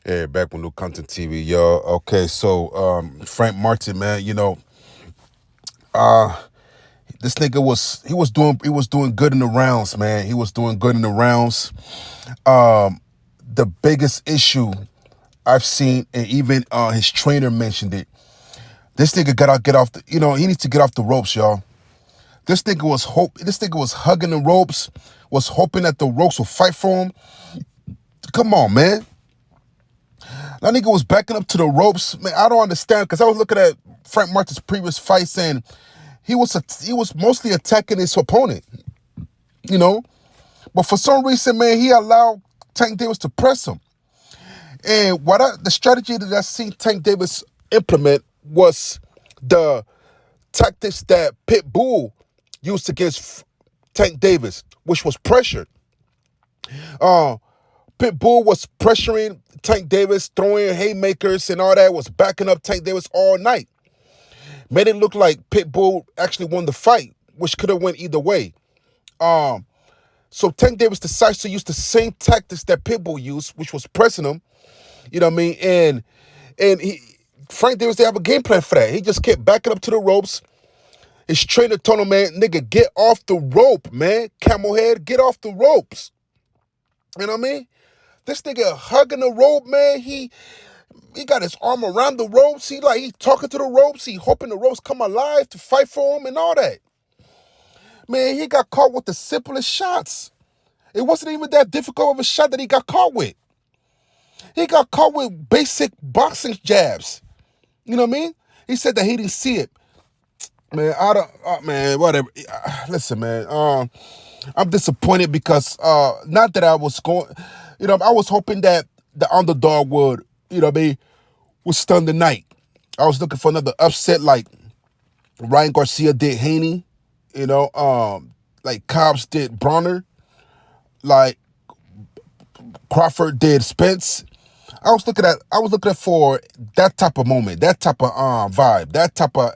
Yeah, back with new content TV, y'all. Okay, so Frank Martin, man, this nigga was doing good in the rounds, man. He was doing good in the rounds. The biggest issue I've seen, and even his trainer mentioned it. This nigga gotta get off the, he needs to get off the ropes, y'all. This nigga was hugging the ropes, was hoping that the ropes will fight for him. Come on, man. That nigga was backing up to the ropes. Man, I don't understand, because I was looking at Frank Martin's previous fights, and he was mostly attacking his opponent, you know. But for some reason, man, he allowed Tank Davis to press him. And the strategy that I seen Tank Davis implement was the tactics that Pitbull used against Tank Davis, which was pressure. Pitbull was pressuring Tank Davis, throwing haymakers and all that, was backing up Tank Davis all night. Made it look like Pitbull actually won the fight, which could have went either way. So Tank Davis decides to use the same tactics that Pitbull used, which was pressing him. You know what I mean? And Frank Davis didn't have a game plan for that. He just kept backing up to the ropes. His trainer told him, man, nigga, get off the rope, man. Camel head, get off the ropes. You know what I mean? This nigga hugging the rope, man. He got his arm around the ropes. He talking to the ropes. He hoping the ropes come alive to fight for him and all that. Man, he got caught with the simplest shots. It wasn't even that difficult of a shot that he got caught with. He got caught with basic boxing jabs. You know what I mean? He said that he didn't see it. Man, man, whatever. Listen, man, I'm disappointed because not that I was going, I was hoping that the underdog would, would stun the night. I was looking for another upset like Ryan Garcia did Haney, like Cobbs did Bronner, like Crawford did Spence. I was looking for that type of moment, that type of vibe, that type of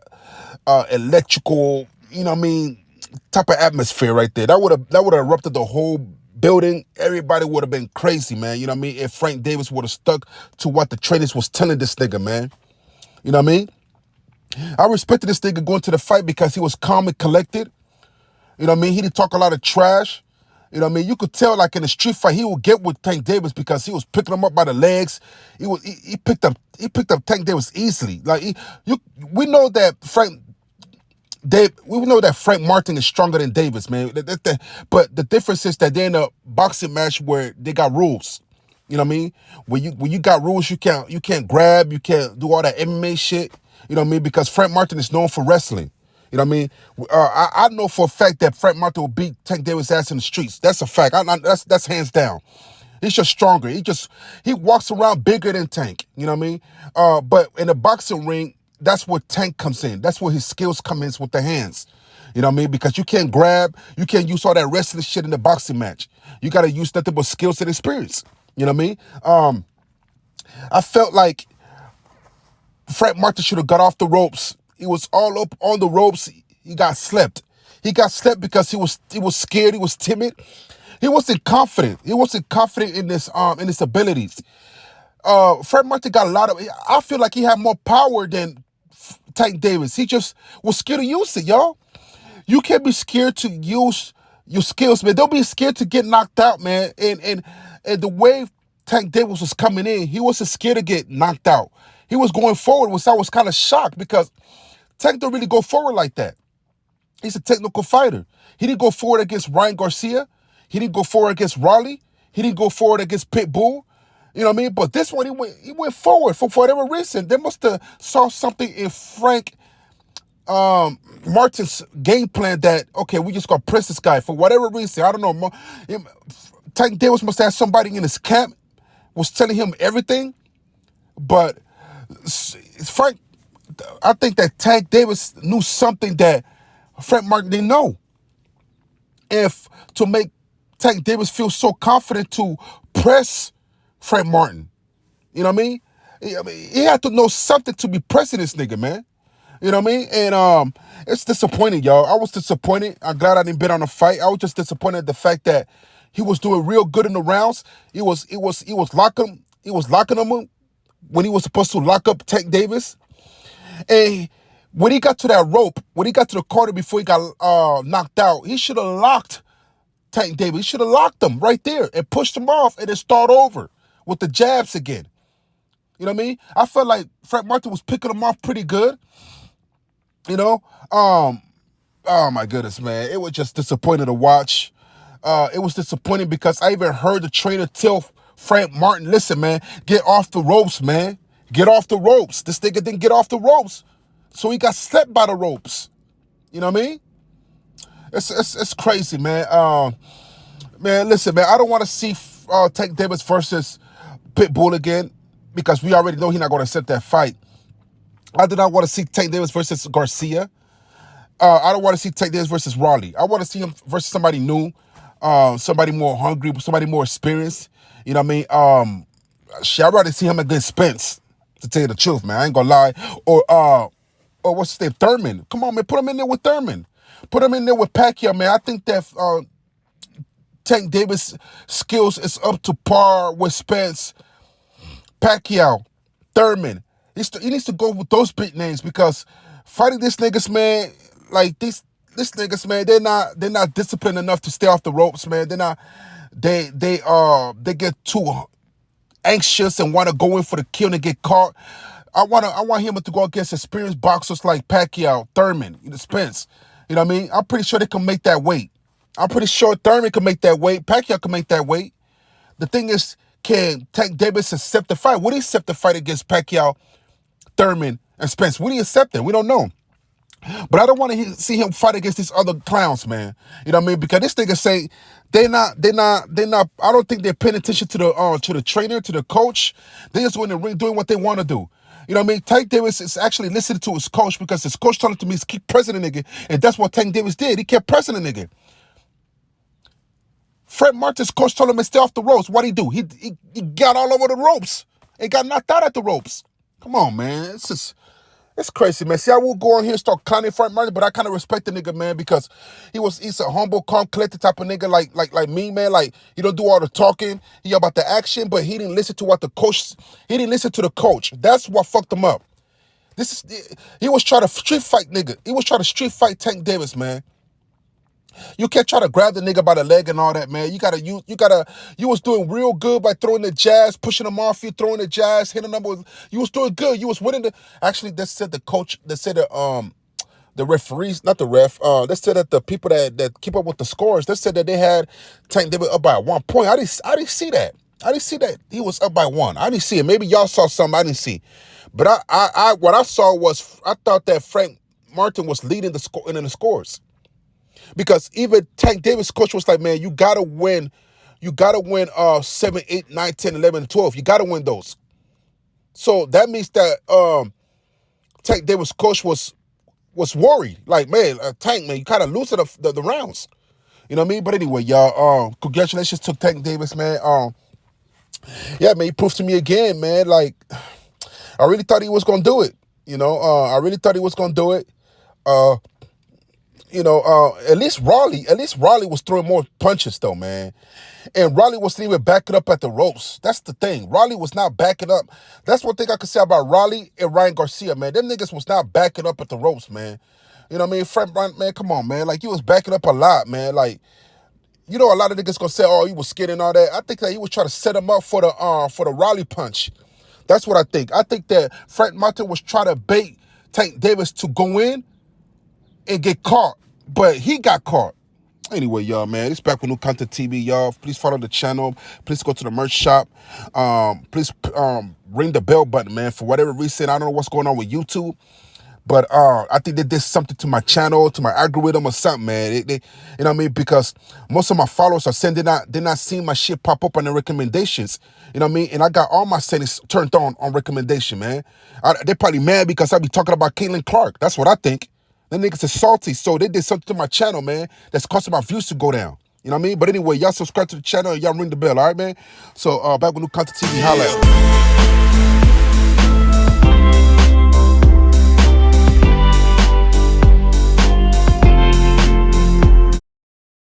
electrical, type of atmosphere right there. That would have erupted the whole building. Everybody would have been crazy, man. You know what I mean? If Frank Davis would have stuck to what the trainers was telling this nigga, man. You know what I mean? I respected this nigga going to the fight because he was calm and collected. You know what I mean? He didn't talk a lot of trash. You know what I mean? You could tell, like in a street fight, he would get with Tank Davis because he was picking him up by the legs. He picked up Tank Davis easily. We know that Frank Martin is stronger than Davis, man. But the difference is that they're in a boxing match where they got rules. You know what I mean? When you got rules, you can't grab, you can't do all that MMA shit. You know what I mean? Because Frank Martin is known for wrestling. You know what I mean? I know for a fact that Frank Martin will beat Tank Davis' ass in the streets. That's a fact. That's hands down. He's just stronger. He walks around bigger than Tank. You know what I mean? But in the boxing ring, that's where Tank comes in. That's where his skills come in with the hands. You know what I mean? Because you can't grab, you can't use all that wrestling shit in the boxing match. You got to use nothing but skills and experience. You know what I mean? I felt like Frank Martin should have got off the ropes. He was all up on the ropes. He got slept. He got slept because he was scared. He was timid. He wasn't confident. He wasn't confident in his abilities. Frank Martin got a lot of. I feel like he had more power than Tank Davis. He just was scared to use it, y'all. You can't be scared to use your skills, man. Don't be scared to get knocked out, man. And the way Tank Davis was coming in, he wasn't scared to get knocked out. He was going forward, which I was kind of shocked because Tank don't really go forward like that. He's a technical fighter. He didn't go forward against Ryan Garcia. He didn't go forward against Raleigh. He didn't go forward against Pitbull. You know what I mean? But this one, he went forward for whatever reason. They must have saw something in Frank Martin's game plan that, okay, we just gonna press this guy for whatever reason. I don't know. Tank Davis must have somebody in his camp was telling him everything. But Frank, I think that Tank Davis knew something that Frank Martin didn't know. If to make Tank Davis feel so confident to press Frank Martin. You know what I mean? He had to know something to be pressing this nigga, man. You know what I mean? And it's disappointing, y'all. I was disappointed. I'm glad I didn't bet on the fight. I was just disappointed at the fact that he was doing real good in the rounds. He was locking He was locking him when he was supposed to lock up Tank Davis. And when he got to that rope, when he got to the corner before he got knocked out, he should have locked Tank Davis. He should have locked him right there and pushed him off and then start over with the jabs again. You know what I mean? I felt like Frank Martin was picking him off pretty good. You know? Oh my goodness, man. It was just disappointing to watch. It was disappointing because I even heard the trainer tell Frank Martin, listen, man, get off the ropes, man. Get off the ropes. This nigga didn't get off the ropes. So he got slept by the ropes. You know what I mean? It's crazy, man. Man, listen, man, I don't want to see Tank Davis versus Pitbull again because we already know he's not going to accept that fight. I do not want to see Tank Davis versus Garcia. I don't want to see Tank Davis versus Raleigh. I want to see him versus somebody new, somebody more hungry, somebody more experienced. You know what I mean? I'd rather see him against Spence, to tell you the truth, man. I ain't gonna lie. Or what's his name? Thurman. Come on, man. Put him in there with Thurman. Put him in there with Pacquiao, man. I think that Tank Davis' skills is up to par with Spence, Pacquiao, Thurman. He needs to go with those big names because fighting these niggas, man, like these niggas, man, they're not disciplined enough to stay off the ropes, man. They get too anxious and want to go in for the kill and get caught. I want him to go against experienced boxers like Pacquiao, Thurman, Spence. You know what I mean? I'm pretty sure they can make that weight. I'm pretty sure Thurman can make that weight. Pacquiao can make that weight. The thing is, can Tank Davis accept the fight? Would he accept the fight against Pacquiao, Thurman, and Spence? Would he accept it? We don't know. But I don't want to see him fight against these other clowns, man. You know what I mean? Because this nigga say they're not. I don't think they're paying attention to the trainer, to the coach. They just in the ring doing what they want to do. You know what I mean? Tank Davis is actually listening to his coach because his coach told him to me to keep pressing the nigga, and that's what Tank Davis did. He kept pressing the nigga. Frank Martin's coach told him to stay off the ropes. What'd he do? He got all over the ropes and got knocked out at the ropes. Come on, man. It's crazy, man. See, I will go on here and start clowning Frank Martin, but I kind of respect the nigga, man, because he's a humble, calm, collected type of nigga like me, man. Like, he don't do all the talking. He about the action, but he didn't listen to what the coach, he didn't listen to the coach. That's what fucked him up. He was trying to street fight nigga. He was trying to street fight Tank Davis, man. You can't try to grab the nigga by the leg and all that, man. You was doing real good by throwing the jabs, pushing him off you, throwing the jabs, hitting him with, you was doing good. You was winning actually, they said the coach, they said the referees, not the ref, they said that the people that keep up with the scores, they said that they had Tank Davis up by 1 point. I didn't see that. I didn't see that he was up by 1. I didn't see it. Maybe y'all saw something I didn't see. But what I saw was, I thought that Frank Martin was leading in the scores. Because even Tank Davis' coach was like, man, you gotta win 7, 8, 9, 10, 11, 12. You gotta win those. So that means that Tank Davis' coach was worried. Like, man, Tank, man, you kind of losing the rounds. You know what I mean? But anyway, y'all, congratulations to Tank Davis, man. Yeah, man, he proved to me again, man, like, I really thought he was gonna do it. You know, I really thought he was gonna do it. You know, at least Raleigh was throwing more punches though, man. And Raleigh wasn't even backing up at the ropes. That's the thing. Raleigh was not backing up. That's one thing I could say about Raleigh and Ryan Garcia, man. Them niggas was not backing up at the ropes, man. You know what I mean? Frank, man, come on, man. Like, he was backing up a lot, man. Like, you know, a lot of niggas gonna say, oh, he was scared and all that. I think that he was trying to set him up for the Raleigh punch. That's what I think. I think that Frank Martin was trying to bait Tank Davis to go in and get caught. But he got caught. Anyway, y'all, man, it's Back with New Content TV, y'all. Please follow the channel. Please go to the merch shop. Please ring the bell button, man. For whatever reason, I don't know what's going on with YouTube, but I think they did something to my channel, to my algorithm or something, man. They, you know what I mean? Because most of my followers are saying they're not seeing my shit pop up on the recommendations. You know what I mean? And I got all my settings turned on recommendation, man. They're probably mad because I be talking about Caitlin Clark. That's what I think. Them niggas is salty, so they did something to my channel, man, that's causing my views to go down. You know what I mean? But anyway, y'all subscribe to the channel and y'all ring the bell, all right, man? So, Back with New Content TV, holla at me.